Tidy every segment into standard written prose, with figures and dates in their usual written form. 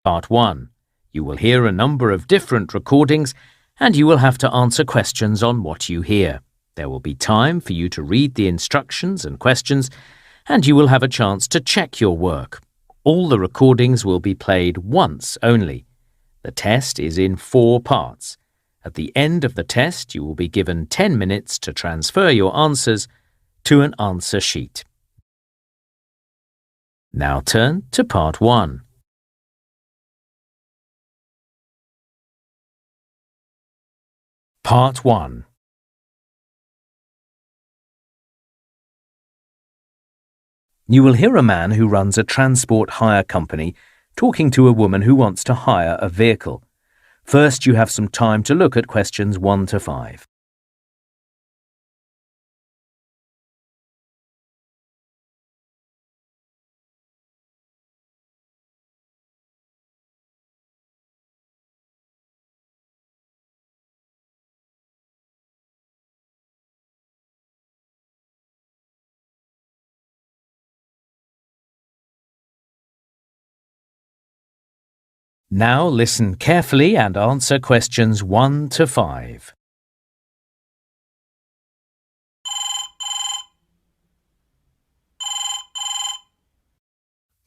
Part 1. You will hear a number of different recordings and you will have to answer questions on what you hear. There will be time for you to read the instructions and questions and you will have a chance to check your work. All the recordings will be played once only. The test is in 4 parts. At the end of the test, you will be given 10 minutes to transfer your answers to an answer sheet. Now turn to Part 1. Part 1. You will hear a man who runs a transport hire company talking to a woman who wants to hire a vehicle. First, you have some time to look at questions 1 to 5. Now listen carefully and answer questions 1 to 5.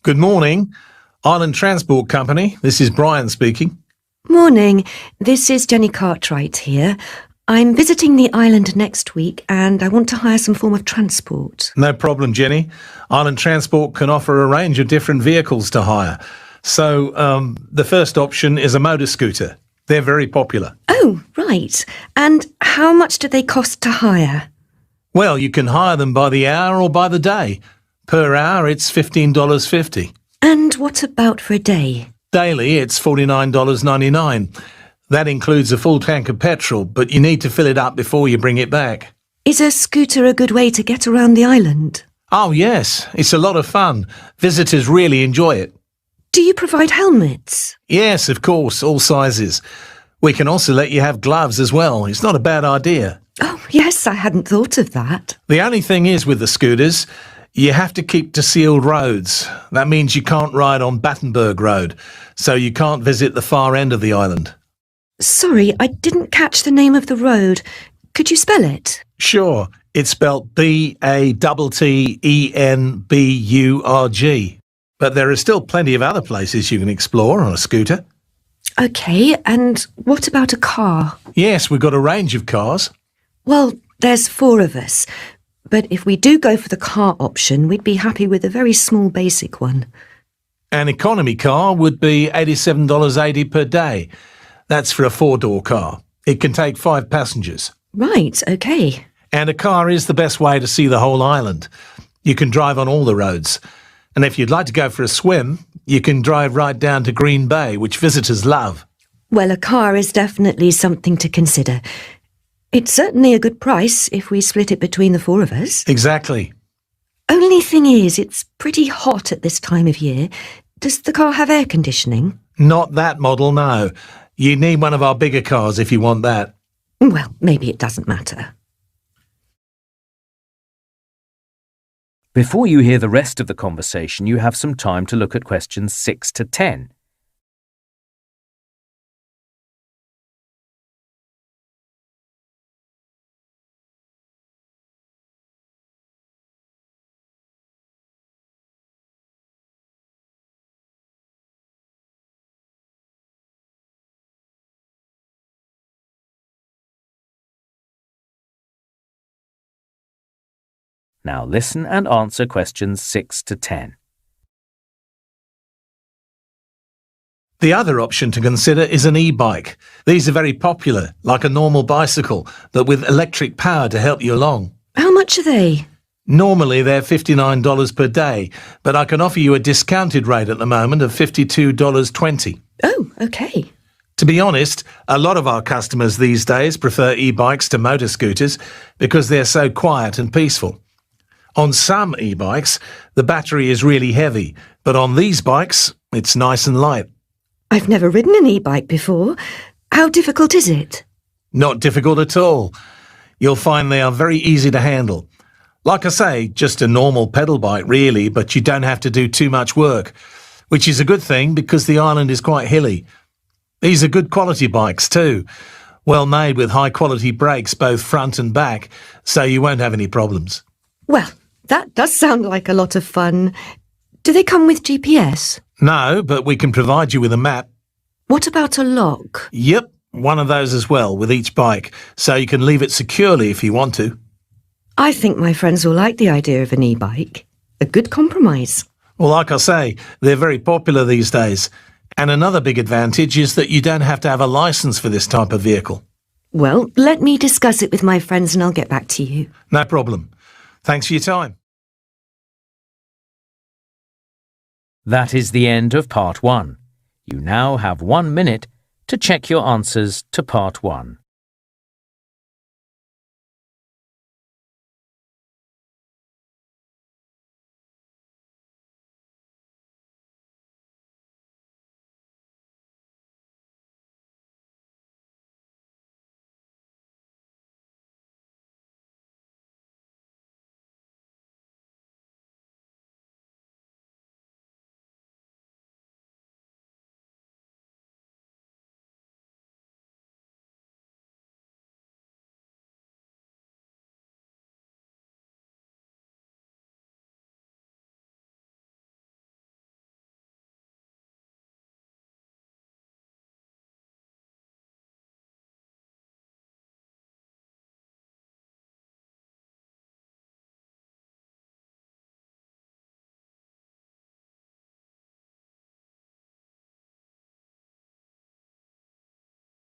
Good morning. Island Transport Company. This is Brian speaking. Morning. This is Jenny Cartwright here. I'm visiting the island next week and I want to hire some form of transport. No problem, Jenny. Island Transport can offer a range of different vehicles to hire. So, the first option is a motor scooter. They're very popular. Oh, right. And how much do they cost to hire? Well, you can hire them by the hour or by the day. Per hour, it's $15.50. And what about for a day? Daily, it's $49.99. That includes a full tank of petrol, but you need to fill it up before you bring it back. Is a scooter a good way to get around the island? Oh, yes. It's a lot of fun. Visitors really enjoy it. Do you provide helmets? Yes, of course, all sizes. We can also let you have gloves as well. It's not a bad idea. Oh, yes, I hadn't thought of that. The only thing is with the scooters, you have to keep to sealed roads. That means you can't ride on Battenberg Road, so you can't visit the far end of the island. Sorry, I didn't catch the name of the road. Could you spell it? Sure, it's spelt Battenburg. But there are still plenty of other places you can explore on a scooter. OK, and what about a car? Yes, we've got a range of cars. Well, there's 4 of us. But if we do go for the car option, we'd be happy with a very small basic one. An economy car would be $87.80 per day. That's for a 4-door car. It can take 5 passengers. Right, OK. And a car is the best way to see the whole island. You can drive on all the roads. And if you'd like to go for a swim, you can drive right down to Green Bay, which visitors love. Well, a car is definitely something to consider. It's certainly a good price if we split it between the 4 of us. Exactly. Only thing is, it's pretty hot at this time of year. Does the car have air conditioning? Not that model, no. You need one of our bigger cars if you want that. Well, maybe it doesn't matter. Before you hear the rest of the conversation, you have some time to look at questions 6 to 10. Now listen and answer questions 6 to 10. The other option to consider is an e-bike. These are very popular, like a normal bicycle, but with electric power to help you along. How much are they? Normally they're $59 per day, but I can offer you a discounted rate at the moment of $52.20. Oh, OK. To be honest, a lot of our customers these days prefer e-bikes to motor scooters because they're so quiet and peaceful. On some e-bikes, the battery is really heavy, but on these bikes, it's nice and light. I've never ridden an e-bike before. How difficult is it? Not difficult at all. You'll find they are very easy to handle. Like I say, just a normal pedal bike really, but you don't have to do too much work. which is a good thing because the island is quite hilly. These are good quality bikes too, well made with high quality brakes both front and back, so you won't have any problems. Well, that does sound like a lot of fun. Do they come with GPS? No, but we can provide you with a map. What about a lock? Yep, one of those as well with each bike, so you can leave it securely if you want to. I think my friends will like the idea of an e-bike. A good compromise. Well, like I say, they're very popular these days. And another big advantage is that you don't have to have a licence for this type of vehicle. Well, let me discuss it with my friends and I'll get back to you. No problem. Thanks for your time. That is the end of Part 1. You now have 1 minute to check your answers to Part 1.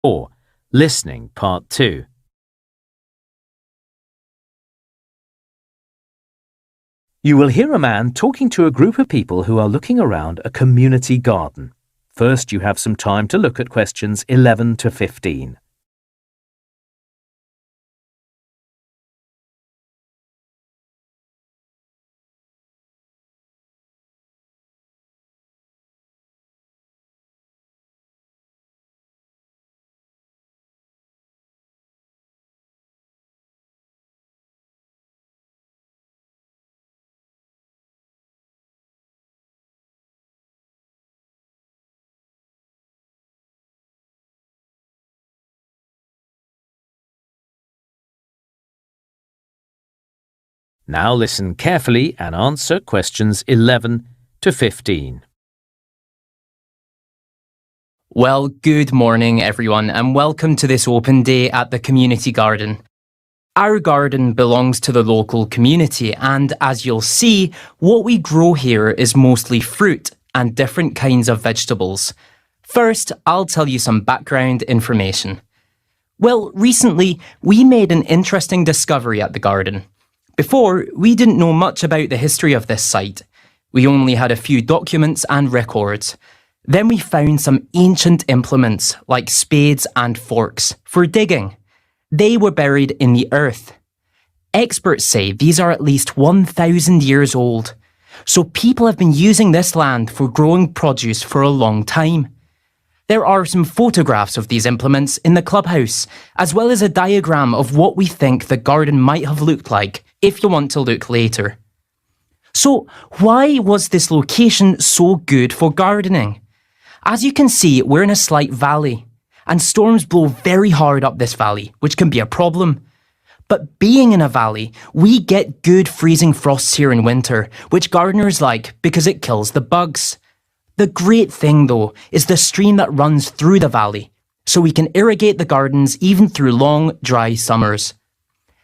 Or Listening Part 2. You will hear a man talking to a group of people who are looking around a community garden. First, you have some time to look at questions 11 to 15. Now listen carefully and answer questions 11 to 15. Well, good morning everyone and welcome to this open day at the community garden. Our garden belongs to the local community and as you'll see, what we grow here is mostly fruit and different kinds of vegetables. First, I'll tell you some background information. Well, recently we made an interesting discovery at the garden. Before, we didn't know much about the history of this site. We only had a few documents and records. Then we found some ancient implements like spades and forks for digging. They were buried in the earth. Experts say these are at least 1,000 years old. So people have been using this land for growing produce for a long time. There are some photographs of these implements in the clubhouse, as well as a diagram of what we think the garden might have looked like if you want to look later. So, why was this location so good for gardening? As you can see, we're in a slight valley, and storms blow very hard up this valley, which can be a problem. But being in a valley, we get good freezing frosts here in winter, which gardeners like because it kills the bugs. The great thing, though, is the stream that runs through the valley, so we can irrigate the gardens even through long, dry summers.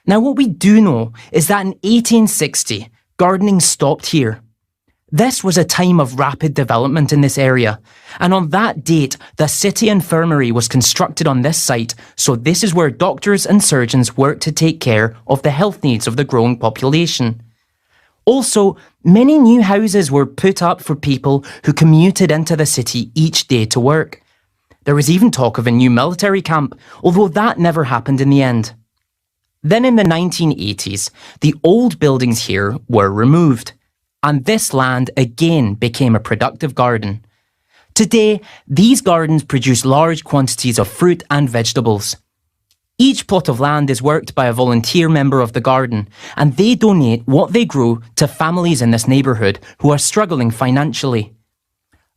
Now, what we do know is that in 1860, gardening stopped here. This was a time of rapid development in this area, and on that date, the city infirmary was constructed on this site, so this is where doctors and surgeons worked to take care of the health needs of the growing population. Also, many new houses were put up for people who commuted into the city each day to work. There was even talk of a new military camp, although that never happened in the end. Then in the 1980s, the old buildings here were removed, and this land again became a productive garden. Today, these gardens produce large quantities of fruit and vegetables. Each plot of land is worked by a volunteer member of the garden, and they donate what they grow to families in this neighbourhood who are struggling financially.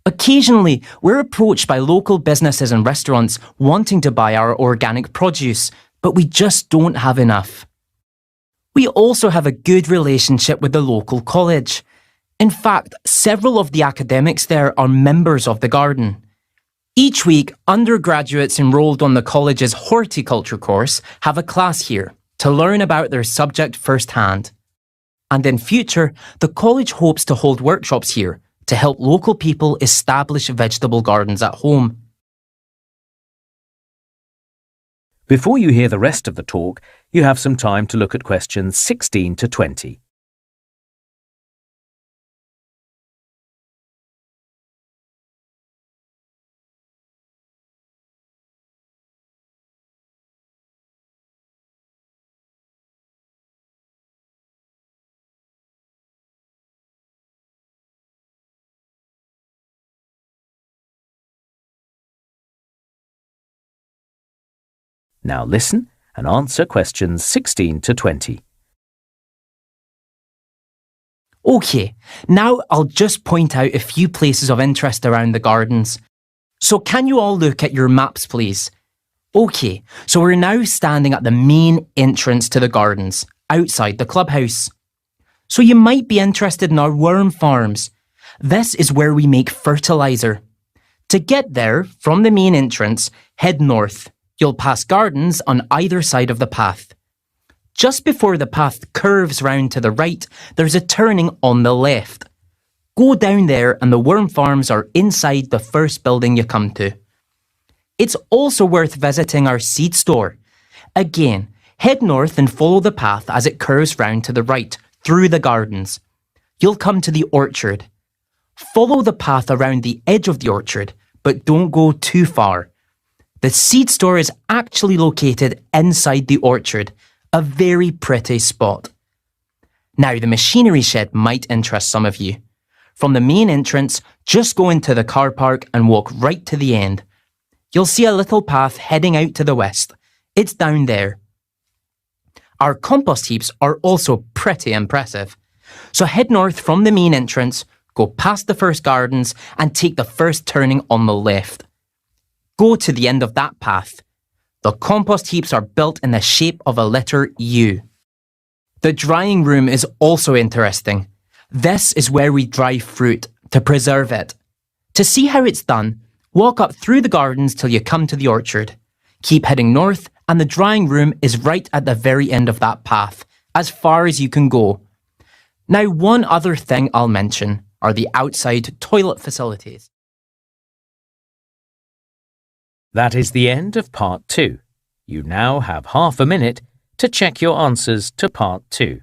Occasionally, we're approached by local businesses and restaurants wanting to buy our organic produce, but we just don't have enough. We also have a good relationship with the local college. In fact, several of the academics there are members of the garden. Each week, undergraduates enrolled on the college's horticulture course have a class here to learn about their subject firsthand. And in future, the college hopes to hold workshops here to help local people establish vegetable gardens at home. Before you hear the rest of the talk, you have some time to look at questions 16 to 20. Now listen and answer questions 16 to 20. OK, now I'll just point out a few places of interest around the gardens. So can you all look at your maps, please? OK, so we're now standing at the main entrance to the gardens, outside the clubhouse. So you might be interested in our worm farms. This is where we make fertiliser. To get there, from the main entrance, head north. You'll pass gardens on either side of the path. Just before the path curves round to the right, there's a turning on the left. Go down there and the worm farms are inside the first building you come to. It's also worth visiting our seed store. Again, head north and follow the path as it curves round to the right, through the gardens. You'll come to the orchard. Follow the path around the edge of the orchard, but don't go too far. The seed store is actually located inside the orchard, a very pretty spot. Now, the machinery shed might interest some of you. From the main entrance, just go into the car park and walk right to the end. You'll see a little path heading out to the west. It's down there. Our compost heaps are also pretty impressive. So head north from the main entrance, go past the first gardens and take the first turning on the left. Go to the end of that path. The compost heaps are built in the shape of a letter U. The drying room is also interesting. This is where we dry fruit to preserve it. To see how it's done, walk up through the gardens till you come to the orchard. Keep heading north and the drying room is right at the very end of that path, as far as you can go. Now, one other thing I'll mention are the outside toilet facilities. That is the end of Part 2. You now have half a minute to check your answers to Part 2.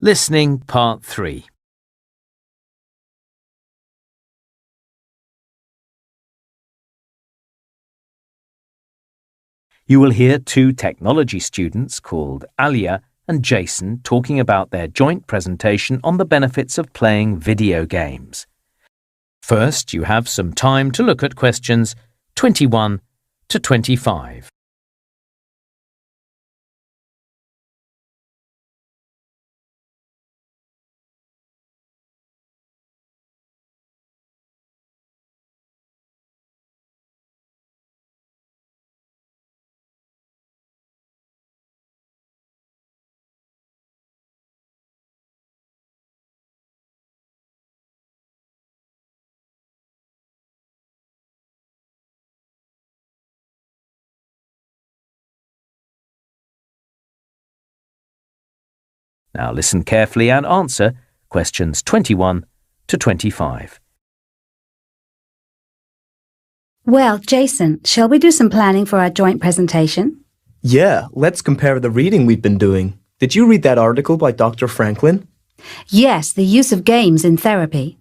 Listening Part 3. You will hear two technology students called Alia and Jason talking about their joint presentation on the benefits of playing video games. First, you have some time to look at questions 21 to 25. Now listen carefully and answer questions 21 to 25. Well, Jason, shall we do some planning for our joint presentation? Yeah, let's compare the reading we've been doing. Did you read that article by Dr. Franklin? Yes, the use of games in therapy.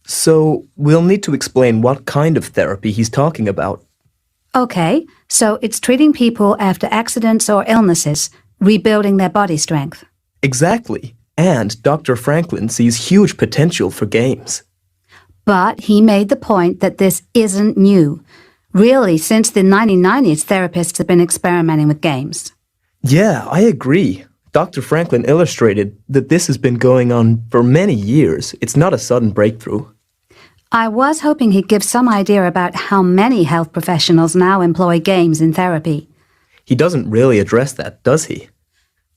So, we'll need to explain what kind of therapy he's talking about. Okay, so it's treating people after accidents or illnesses, rebuilding their body strength. Exactly. And Dr. Franklin sees huge potential for games. But he made the point that this isn't new. Really, since the 1990s, therapists have been experimenting with games. Yeah, I agree. Dr. Franklin illustrated that this has been going on for many years. It's not a sudden breakthrough. I was hoping he'd give some idea about how many health professionals now employ games in therapy. He doesn't really address that, does he?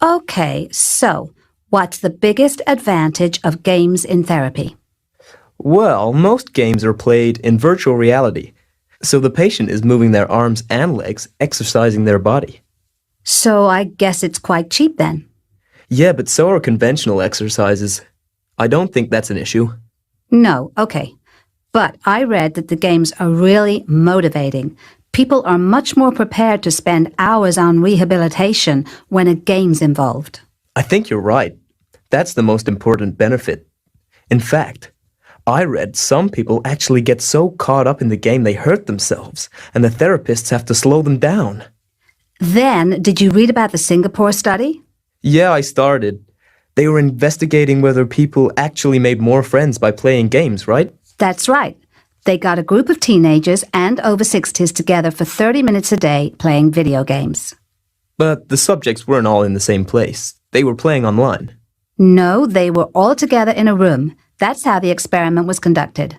Okay, so what's the biggest advantage of games in therapy? Well, most games are played in virtual reality, so the patient is moving their arms and legs, exercising their body. So I guess it's quite cheap then. Yeah, but so are conventional exercises. I don't think that's an issue. No, okay. But I read that the games are really motivating. People are much more prepared to spend hours on rehabilitation when a game's involved. I think you're right. That's the most important benefit. In fact, I read some people actually get so caught up in the game they hurt themselves, and the therapists have to slow them down. Then, did you read about the Singapore study? Yeah, I started. They were investigating whether people actually made more friends by playing games, right? That's right. They got a group of teenagers and over 60s together for 30 minutes a day playing video games. But the subjects weren't all in the same place. They were playing online. No, they were all together in a room. That's how the experiment was conducted.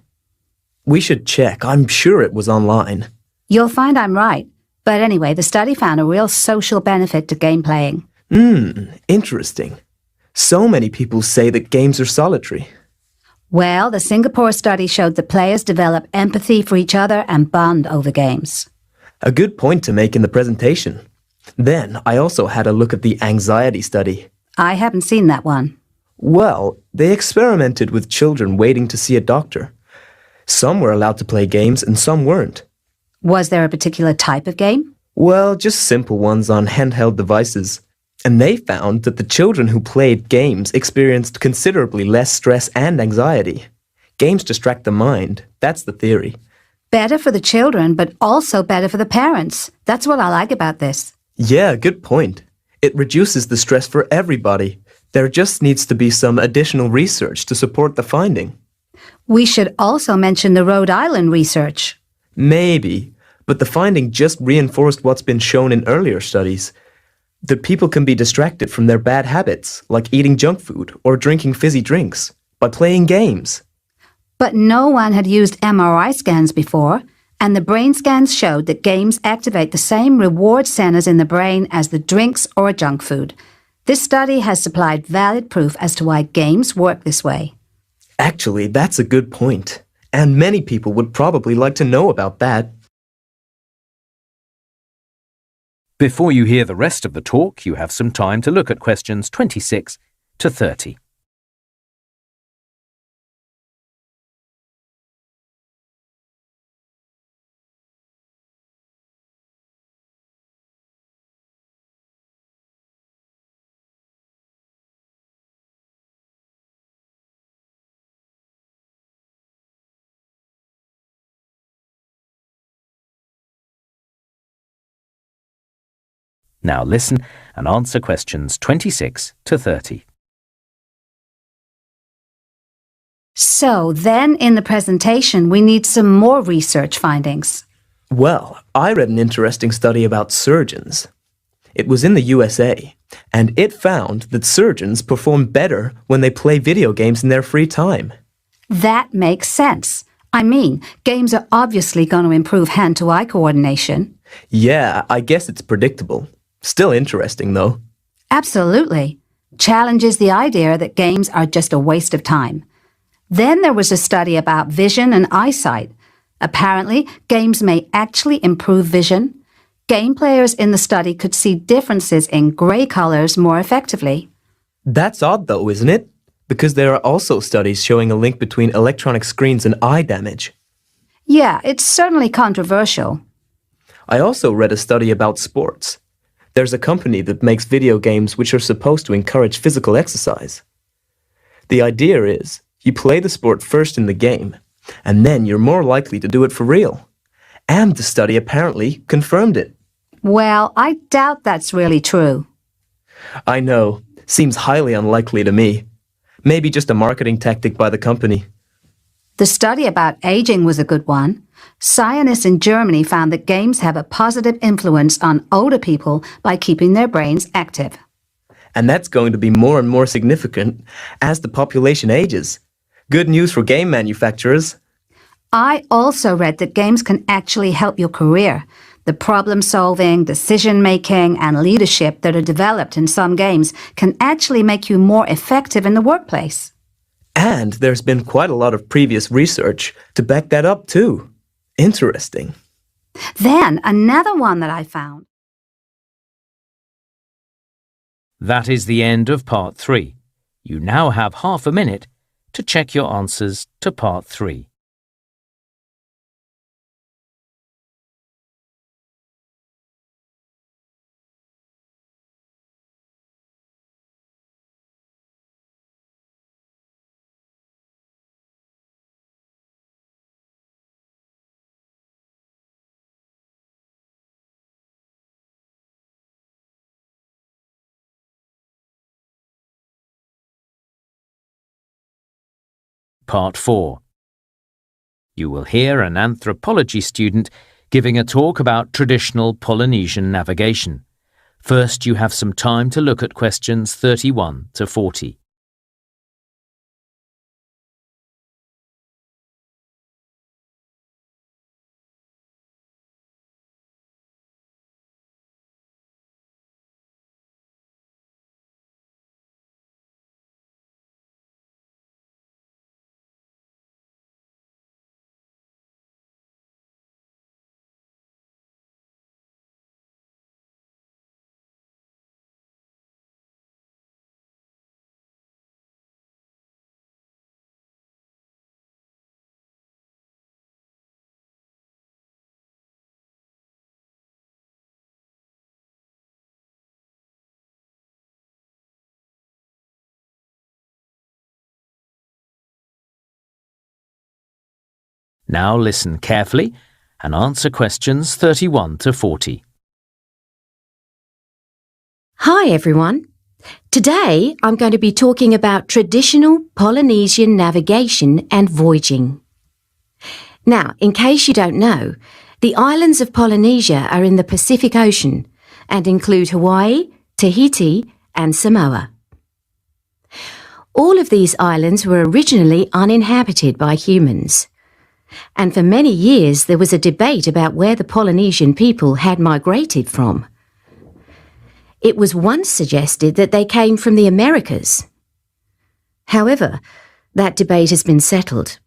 We should check. I'm sure it was online. You'll find I'm right. But anyway, the study found a real social benefit to game playing. Interesting. So many people say that games are solitary. Well, the Singapore study showed that players develop empathy for each other and bond over games. A good point to make in the presentation. Then I also had a look at the anxiety study. I haven't seen that one. Well, they experimented with children waiting to see a doctor. Some were allowed to play games and some weren't. Was there a particular type of game? Well, just simple ones on handheld devices. And they found that the children who played games experienced considerably less stress and anxiety. Games distract the mind. That's the theory. Better for the children, but also better for the parents. That's what I like about this. Yeah, good point. It reduces the stress for everybody. There just needs to be some additional research to support the finding. We should also mention the Rhode Island research. Maybe, but the finding just reinforced what's been shown in earlier studies. That people can be distracted from their bad habits, like eating junk food or drinking fizzy drinks, by playing games. But no one had used MRI scans before, and the brain scans showed that games activate the same reward centers in the brain as the drinks or junk food. This study has supplied valid proof as to why games work this way. Actually, that's a good point, and many people would probably like to know about that. Before you hear the rest of the talk, you have some time to look at questions 26 to 30. Now listen and answer questions 26 to 30. So then in the presentation, we need some more research findings. Well, I read an interesting study about surgeons. It was in the USA, and it found that surgeons perform better when they play video games in their free time. That makes sense. I mean, games are obviously going to improve hand-to-eye coordination. Yeah, I guess it's predictable. Still interesting, though. Absolutely. Challenges the idea that games are just a waste of time. Then there was a study about vision and eyesight. Apparently, games may actually improve vision. Game players in the study could see differences in grey colours more effectively. That's odd, though, isn't it? Because there are also studies showing a link between electronic screens and eye damage. Yeah, it's certainly controversial. I also read a study about sports. There's a company that makes video games which are supposed to encourage physical exercise. The idea is, you play the sport first in the game, and then you're more likely to do it for real. And the study apparently confirmed it. Well, I doubt that's really true. I know. Seems highly unlikely to me. Maybe just a marketing tactic by the company. The study about aging was a good one. Scientists in Germany found that games have a positive influence on older people by keeping their brains active. And that's going to be more and more significant as the population ages. Good news for game manufacturers. I also read that games can actually help your career. The problem-solving, decision-making, and leadership that are developed in some games can actually make you more effective in the workplace. And there's been quite a lot of previous research to back that up too. Interesting. Then, another one that I found. That is the end of Part 3. You now have half a minute to check your answers to Part 3. Part 4. You will hear an anthropology student giving a talk about traditional Polynesian navigation. First, you have some time to look at questions 31 to 40. Now listen carefully and answer questions 31 to 40. Hi everyone. Today I'm going to be talking about traditional Polynesian navigation and voyaging. Now, in case you don't know, the islands of Polynesia are in the Pacific Ocean and include Hawaii, Tahiti and Samoa. All of these islands were originally uninhabited by humans. And for many years there was a debate about where the Polynesian people had migrated from. It was once suggested that they came from the Americas. However, that debate has been settled.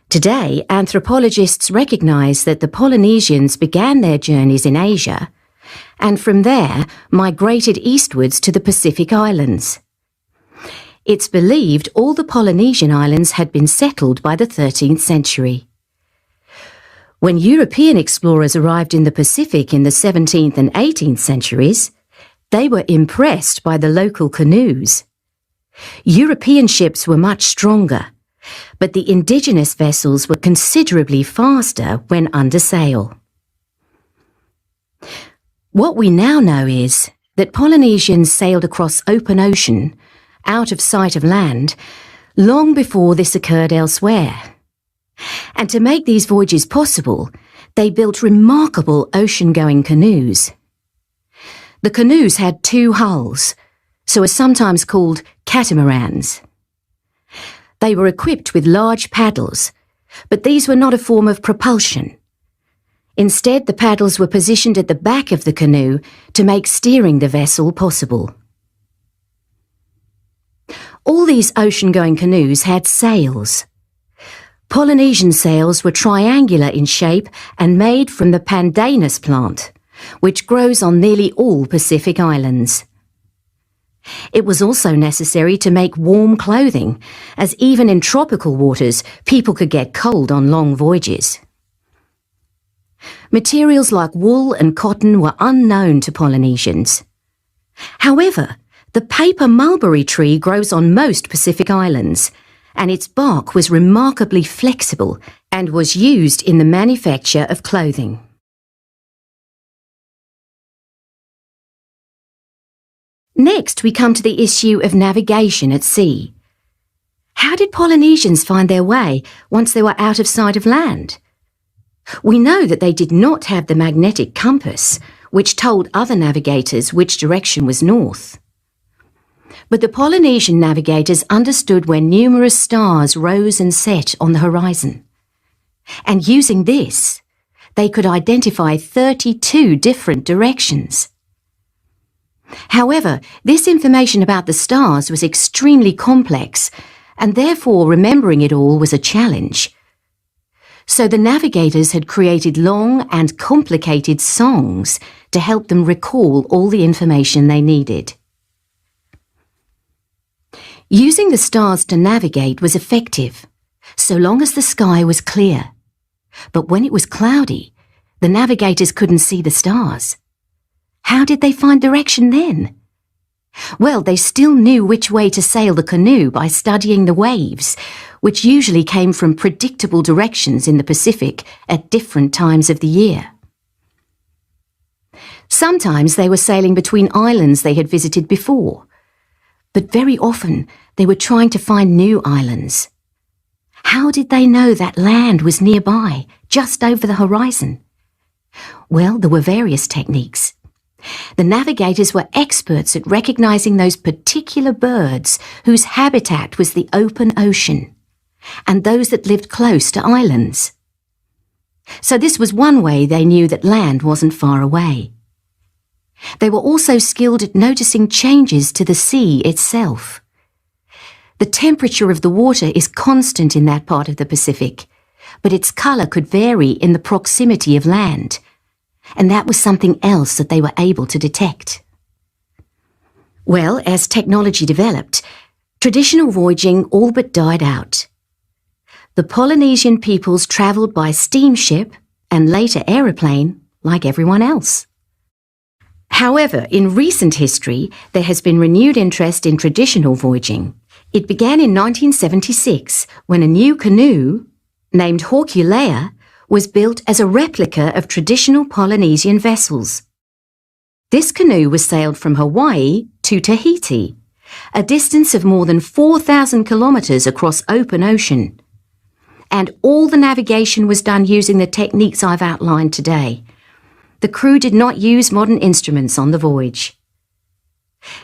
Today, anthropologists recognise that the Polynesians began their journeys in Asia and from there migrated eastwards to the Pacific Islands. It's believed all the Polynesian islands had been settled by the 13th century. When European explorers arrived in the Pacific in the 17th and 18th centuries, they were impressed by the local canoes. European ships were much stronger, but the indigenous vessels were considerably faster when under sail. What we now know is that Polynesians sailed across open ocean out of sight of land, long before this occurred elsewhere. And to make these voyages possible, they built remarkable ocean-going canoes. The canoes had two hulls, so are sometimes called catamarans. They were equipped with large paddles, but these were not a form of propulsion. Instead, the paddles were positioned at the back of the canoe to make steering the vessel possible. All these ocean-going canoes had sails. Polynesian sails were triangular in shape and made from the pandanus plant, which grows on nearly all Pacific islands. It was also necessary to make warm clothing, as even in tropical waters, people could get cold on long voyages. Materials like wool and cotton were unknown to Polynesians. However, the paper mulberry tree grows on most Pacific islands, and its bark was remarkably flexible and was used in the manufacture of clothing. Next, we come to the issue of navigation at sea. How did Polynesians find their way once they were out of sight of land? We know that they did not have the magnetic compass, which told other navigators which direction was north. But the Polynesian navigators understood where numerous stars rose and set on the horizon. And using this, they could identify 32 different directions. However, this information about the stars was extremely complex, and therefore remembering it all was a challenge. So the navigators had created long and complicated songs to help them recall all the information they needed. Using the stars to navigate was effective, so long as the sky was clear. But when it was cloudy, the navigators couldn't see the stars. How did they find direction then? Well, they still knew which way to sail the canoe by studying the waves, which usually came from predictable directions in the Pacific at different times of the year. Sometimes they were sailing between islands they had visited before, but very often they were trying to find new islands. How did they know that land was nearby, just over the horizon? Well, there were various techniques. The navigators were experts at recognizing those particular birds whose habitat was the open ocean, and those that lived close to islands. So this was one way they knew that land wasn't far away. They were also skilled at noticing changes to the sea itself. The temperature of the water is constant in that part of the Pacific, but its colour could vary in the proximity of land, and that was something else that they were able to detect. Well, as technology developed, traditional voyaging all but died out. The Polynesian peoples travelled by steamship and later aeroplane like everyone else. However, in recent history, there has been renewed interest in traditional voyaging. It began in 1976 when a new canoe, named Laye, was built as a replica of traditional Polynesian vessels. This canoe was sailed from Hawaii to Tahiti, a distance of more than 4,000 kilometres across open ocean. And all the navigation was done using the techniques I've outlined today. The crew did not use modern instruments on the voyage.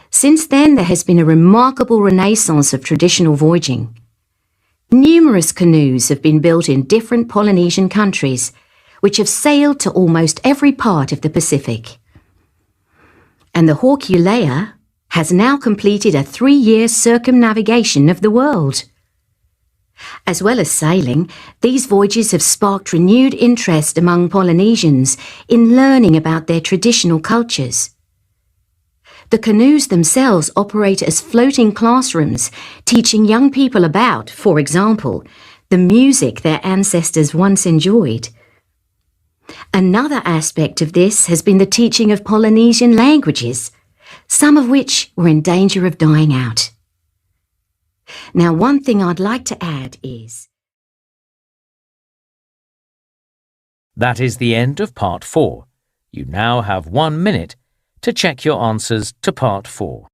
Since then, there has been a remarkable renaissance of traditional voyaging. Numerous canoes have been built in different Polynesian countries, which have sailed to almost every part of the Pacific. And the Laye has now completed a 3-year circumnavigation of the world. As well as sailing, these voyages have sparked renewed interest among Polynesians in learning about their traditional cultures. The canoes themselves operate as floating classrooms, teaching young people about, for example, the music their ancestors once enjoyed. Another aspect of this has been the teaching of Polynesian languages, some of which were in danger of dying out. Now, one thing I'd like to add is... That is the end of Part 4. You now have 1 minute to check your answers to Part 4.